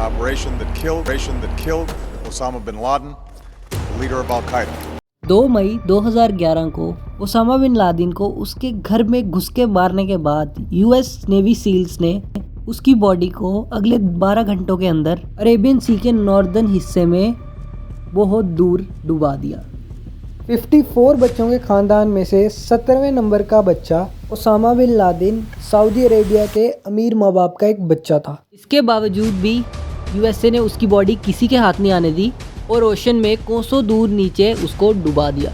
operation that killed Osama bin Laden, the leader of Al-Qaeda. 2 मई 2011 को Osama bin Laden को उसके घर में घुस के मारने के बाद यूएस नेवी सील्स ने उसकी बॉडी को अगले 12 घंटों के अंदर अरेबियन सी के नॉर्दर्न हिस्से में बहुत दूर डुबा दिया। 54 बच्चों के ख़ानदान में से 17वें नंबर का बच्चा Osama bin Laden Saudi Arabia के अमीर माँ बाप का एक बच्चा था। इसके बावजूद भी यूएसए ने उसकी बॉडी किसी के हाथ नहीं आने दी और ओशन में कोसों दूर नीचे उसको डुबा दिया।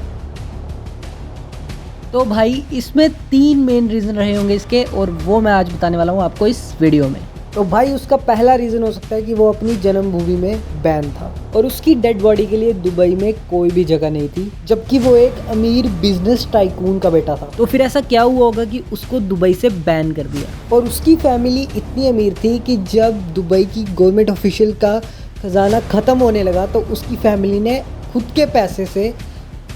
तो भाई इसमें 3 मेन रीज़न रहे होंगे इसके, और वो मैं आज बताने वाला हूँ आपको इस वीडियो में। तो भाई उसका पहला रीज़न हो सकता है कि वो अपनी जन्मभूमि में बैन था और उसकी डेड बॉडी के लिए दुबई में कोई भी जगह नहीं थी, जबकि वो एक अमीर बिजनेस टाइकून का बेटा था। तो फिर ऐसा क्या हुआ होगा कि उसको दुबई से बैन कर दिया। और उसकी फैमिली इतनी अमीर थी कि जब दुबई की गवर्नमेंट ऑफिशियल का खजाना ख़त्म होने लगा तो उसकी फैमिली ने खुद के पैसे से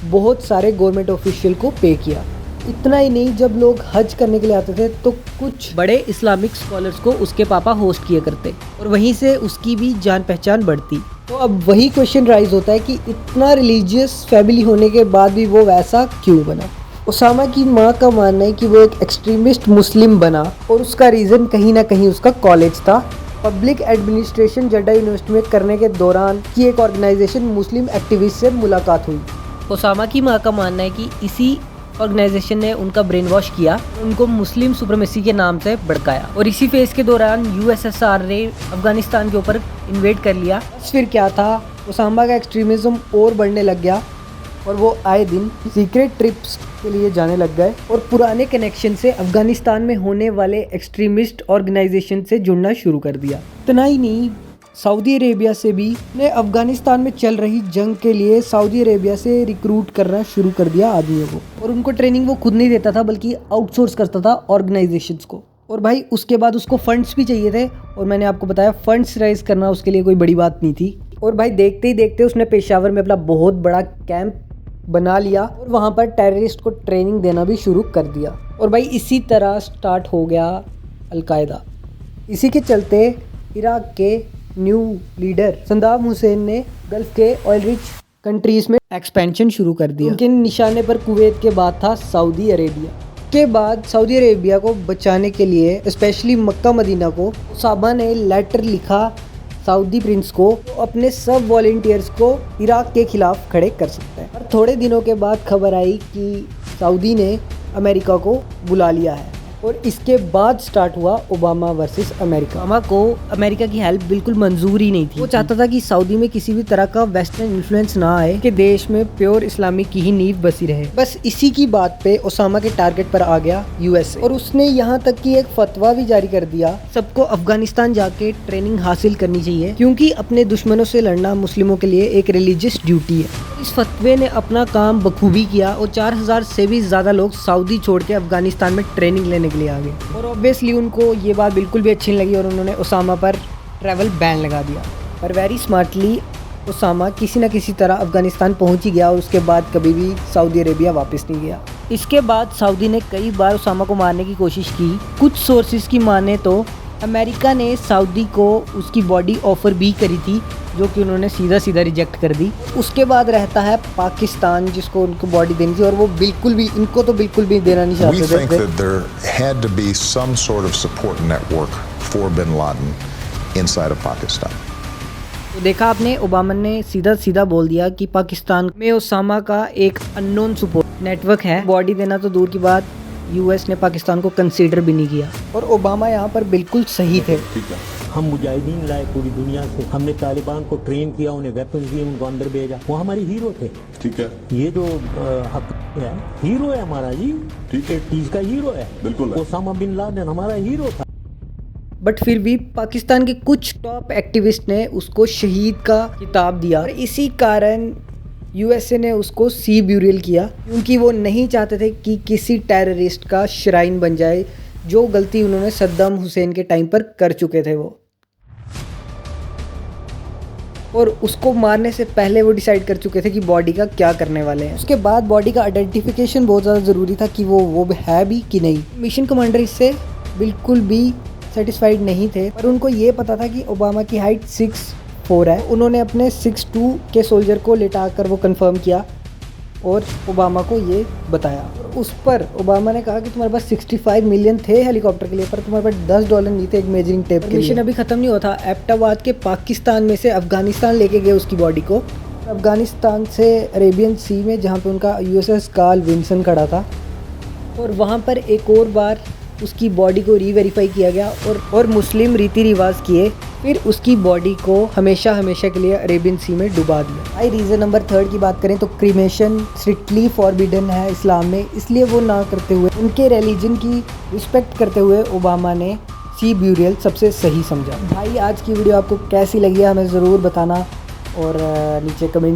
बहुत सारे गवर्नमेंट ऑफिशियल को पे किया। इतना ही नहीं, जब लोग हज करने के लिए आते थे तो कुछ बड़े इस्लामिक स्कॉलर्स को उसके पापा होस्ट किया करते और वहीं से उसकी भी जान पहचान बढ़ती। तो अब वही क्वेश्चन राइज होता है कि इतना रिलीजियस फैमिली होने के बाद भी वो वैसा क्यों बना। ओसामा की माँ का मानना है कि वो एक एक्सट्रीमिस्ट मुस्लिम बना और उसका रीज़न कहीं ना कहीं उसका कॉलेज था। पब्लिक एडमिनिस्ट्रेशन जड्डा यूनिवर्सिटी में करने के दौरान की एक ऑर्गेनाइजेशन मुस्लिम एक्टिविस्ट से मुलाकात हुई। ओसामा की माँ का मानना है कि इसी ऑर्गेनाइजेशन ने उनका ब्रेन वॉश किया, उनको मुस्लिम सुप्रीमेसी के नाम से भड़काया और इसी फेज के दौरान यूएसएसआर ने अफगानिस्तान के ऊपर इन्वेड कर लिया। फिर क्या था, ओसामा का एक्सट्रीमिज्म और बढ़ने लग गया और वो आए दिन सीक्रेट ट्रिप्स के लिए जाने लग गए और पुराने कनेक्शन से अफगानिस्तान में होने वाले एक्सट्रीमिस्ट ऑर्गेनाइजेशन से जुड़ना शुरू कर दिया। इतना ही नहीं, सऊदी अरेबिया से भी ने अफगानिस्तान में चल रही जंग के लिए सऊदी अरेबिया से रिक्रूट करना शुरू कर दिया आदमियों को, और उनको ट्रेनिंग वो खुद नहीं देता था बल्कि आउटसोर्स करता था ऑर्गेनाइजेशंस को। और भाई उसके बाद उसको फंड्स भी चाहिए थे और मैंने आपको बताया फंड्स राइज करना उसके लिए कोई बड़ी बात नहीं थी। और भाई देखते ही देखते उसने पेशावर में अपना बहुत बड़ा कैंप बना लिया और वहाँ पर टेररिस्ट को ट्रेनिंग देना भी शुरू कर दिया। और भाई इसी तरह स्टार्ट हो गया अलकायदा। इसी के चलते इराक के न्यू लीडर सद्दाम हुसैन ने गल्फ के ऑयल रिच कंट्रीज़ में एक्सपेंशन शुरू कर दिया। उनके निशाने पर कुवैत के बाद था सऊदी अरेबिया। के बाद सऊदी अरेबिया को बचाने के लिए स्पेशली मक्का मदीना को ओसामा ने लेटर लिखा सऊदी प्रिंस को, तो अपने सब वॉलंटियर्स को इराक के खिलाफ खड़े कर सकता है। और थोड़े दिनों के बाद खबर आई कि सऊदी ने अमेरिका को बुला लिया है और इसके बाद स्टार्ट हुआ ओबामा वर्सेस अमेरिका। ओबामा को अमेरिका की हेल्प बिल्कुल मंजूर ही नहीं थी। वो चाहता था कि सऊदी में किसी भी तरह का वेस्टर्न इन्फ्लुएंस ना आए, कि देश में प्योर इस्लामिक की ही नींव बसी रहे। बस इसी की बात पे ओसामा के टारगेट पर आ गया यूएसए और उसने यहाँ तक कि एक फतवा भी जारी कर दिया सबको अफगानिस्तान जाके ट्रेनिंग हासिल करनी चाहिए, क्योंकि अपने दुश्मनों से लड़ना मुस्लिमों के लिए एक रिलीजियस ड्यूटी है। इस फतवे ने अपना काम बखूबी किया और 4000 से भी ज़्यादा लोग सऊदी छोड़ के अफगानिस्तान में ट्रेनिंग लेने के लिए आ गए। और ऑब्वियसली उनको ये बात बिल्कुल भी अच्छी नहीं लगी और उन्होंने ओसामा पर ट्रैवल बैन लगा दिया। पर वेरी स्मार्टली ओसामा किसी न किसी तरह अफगानिस्तान पहुंच ही गया और उसके बाद कभी भी सऊदी अरेबिया वापस नहीं गया। इसके बाद सऊदी ने कई बार ओसामा को मारने की कोशिश की। कुछ सोर्सेज की माने तो अमेरिका ने सऊदी को उसकी बॉडी ऑफर भी करी थी, जो कि उन्होंने सीधा सीधा रिजेक्ट कर दी। उसके बाद रहता है पाकिस्तान, जिसको उनको बॉडी देनी थी और वो बिल्कुल भी, इनको तो बिल्कुल भी देना नहीं चाहते थे। We think that there had to be some sort of support network for bin Laden inside of Pakistan. तो देखा आपने, ओबामा ने सीधा सीधा बोल दिया कि पाकिस्तान में ओसामा का एक अननोन सपोर्ट नेटवर्क है। बॉडी देना तो दूर की बात, यूएस ने पाकिस्तान को कंसीडर भी नहीं किया और ओबामा यहाँ पर बिल्कुल सही थे। हम मुजाहिदीन लाए पूरी दुनिया से, हमने तालिबान को ट्रेन किया, उन्हें वेपन्स दिए, उनको अंदर भेजा, वो हमारे हीरो थे। ठीक है, ये जो हक है, हीरो है हमारा जी, ठीक है, 80s का हीरो है, बिल्कुल। ओसामा बिन लादेन हमारा हीरो था। बट फिर भी पाकिस्तान के कुछ टॉप एक्टिविस्ट ने उसको शहीद का खिताब दिया और इसी कारण यूएसए ने उसको सी ब्यूरियल किया, क्योंकि वो नहीं चाहते थे कि किसी टेररिस्ट का श्राइन बन जाए, जो गलती उन्होंने सद्दाम हुसैन के टाइम पर कर चुके थे वो। और उसको मारने से पहले वो डिसाइड कर चुके थे कि बॉडी का क्या करने वाले हैं। उसके बाद बॉडी का आइडेंटिफिकेशन बहुत ज़्यादा ज़रूरी था कि वो है भी कि नहीं। मिशन कमांडर इससे बिल्कुल भी सेटिस्फाइड नहीं थे, पर उनको ये पता था कि ओबामा की हाइट 6'4" है। उन्होंने अपने 6'2" के सोल्जर को लेटा कर वो कंफर्म किया और ओबामा को ये बताया। उस पर ओबामा ने कहा कि तुम्हारे पास 65 मिलियन थे हेलीकॉप्टर के लिए, पर तुम्हारे पास $10 नहीं थे एक मेजरिंग टेप के लिए। मिशन अभी ख़त्म नहीं हुआ था। एबटाबाद के पाकिस्तान में से अफगानिस्तान लेके गए उसकी बॉडी को, अफगानिस्तान से अरेबियन सी में, जहाँ पे उनका USS कार्ल विंसन खड़ा था, और वहाँ पर एक और बार उसकी बॉडी को रीवेरीफाई किया गया और मुस्लिम रीति रिवाज किए, फिर उसकी बॉडी को हमेशा के लिए अरेबियन सी में डुबा दिया। भाई रीज़न नंबर 3 की बात करें तो क्रीमेशन स्ट्रिक्टली फॉरबिडन है इस्लाम में, इसलिए वो ना करते हुए, उनके रिलीजन की रिस्पेक्ट करते हुए ओबामा ने सी ब्यूरियल सबसे सही समझा। भाई आज की वीडियो आपको कैसी लगी है हमें ज़रूर बताना, और नीचे कमेंट